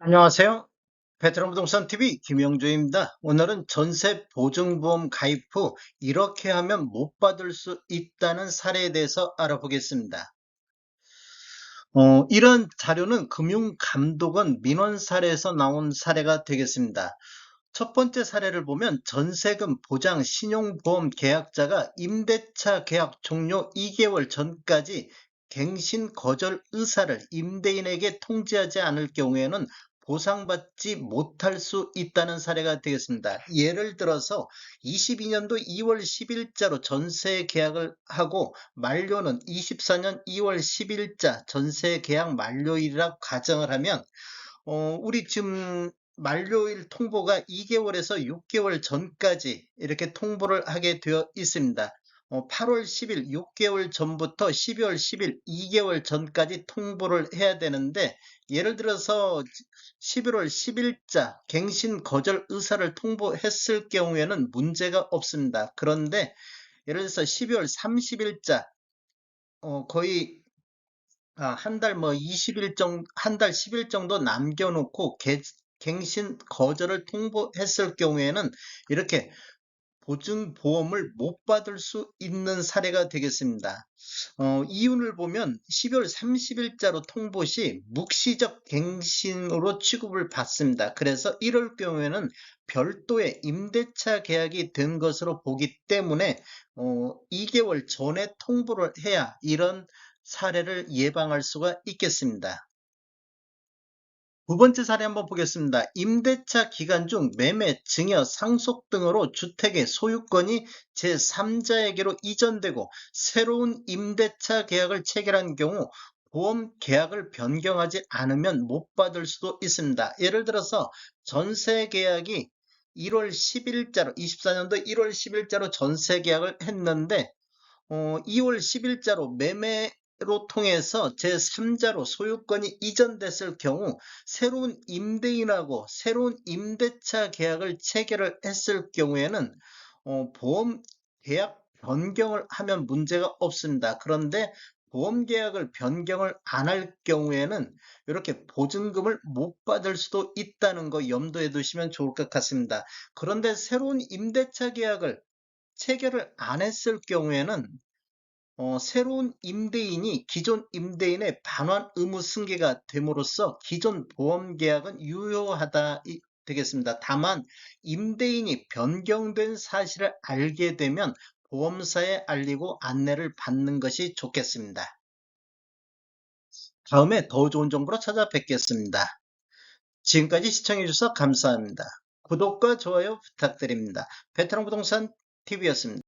안녕하세요. 베테랑 부동산 TV 김영주입니다. 오늘은 전세 보증보험 가입 후 이렇게 하면 못 받을 수 있다는 사례에 대해서 알아보겠습니다. 이런 자료는 금융감독원 민원 사례에서 나온 사례가 되겠습니다. 첫 번째 사례를 보면 전세금 보장 신용보험 계약자가 임대차 계약 종료 2개월 전까지 갱신 거절 의사를 임대인에게 통지하지 않을 경우에는 보상받지 못할 수 있다는 사례가 되겠습니다. 예를 들어서 22년도 2월 10일자로 전세 계약을 하고 만료는 24년 2월 10일자 전세 계약 만료일이라고 가정을 하면 우리 지금 만료일 통보가 2개월에서 6개월 전까지 이렇게 통보를 하게 되어 있습니다. 8월 10일 6개월 전부터 12월 10일 2개월 전까지 통보를 해야 되는데, 예를 들어서 11월 10일자 갱신 거절 의사를 통보했을 경우에는 문제가 없습니다. 그런데 예를 들어서 12월 30일자 거의 한 달 뭐 20일 정도, 한 달 10일 정도 남겨놓고 갱신 거절을 통보했을 경우에는 이렇게 보증보험을 못 받을 수 있는 사례가 되겠습니다. 이윤을 보면 12월 30일자로 통보 시 묵시적 갱신으로 취급을 받습니다. 그래서 이럴 경우에는 별도의 임대차 계약이 된 것으로 보기 때문에 2개월 전에 통보를 해야 이런 사례를 예방할 수가 있겠습니다. 두 번째 사례 한번 보겠습니다. 임대차 기간 중 매매, 증여, 상속 등으로 주택의 소유권이 제3자에게로 이전되고 새로운 임대차 계약을 체결한 경우 보험 계약을 변경하지 않으면 못 받을 수도 있습니다. 예를 들어서 전세 계약이 1월 10일자로 24년도 1월 10일자로 전세 계약을 했는데 2월 10일자로 매매로 통해서 제3자로 소유권이 이전됐을 경우 새로운 임대인하고 새로운 임대차 계약을 체결을 했을 경우에는 보험 계약 변경을 하면 문제가 없습니다. 그런데 보험 계약을 변경을 안 할 경우에는 이렇게 보증금을 못 받을 수도 있다는 거 염두에 두시면 좋을 것 같습니다. 그런데 새로운 임대차 계약을 체결을 안 했을 경우에는 새로운 임대인이 기존 임대인의 반환 의무 승계가 됨으로써 기존 보험 계약은 유효하다 되겠습니다. 다만 임대인이 변경된 사실을 알게 되면 보험사에 알리고 안내를 받는 것이 좋겠습니다. 다음에 더 좋은 정보로 찾아뵙겠습니다. 지금까지 시청해주셔서 감사합니다. 구독과 좋아요 부탁드립니다. 베테랑 부동산 TV였습니다.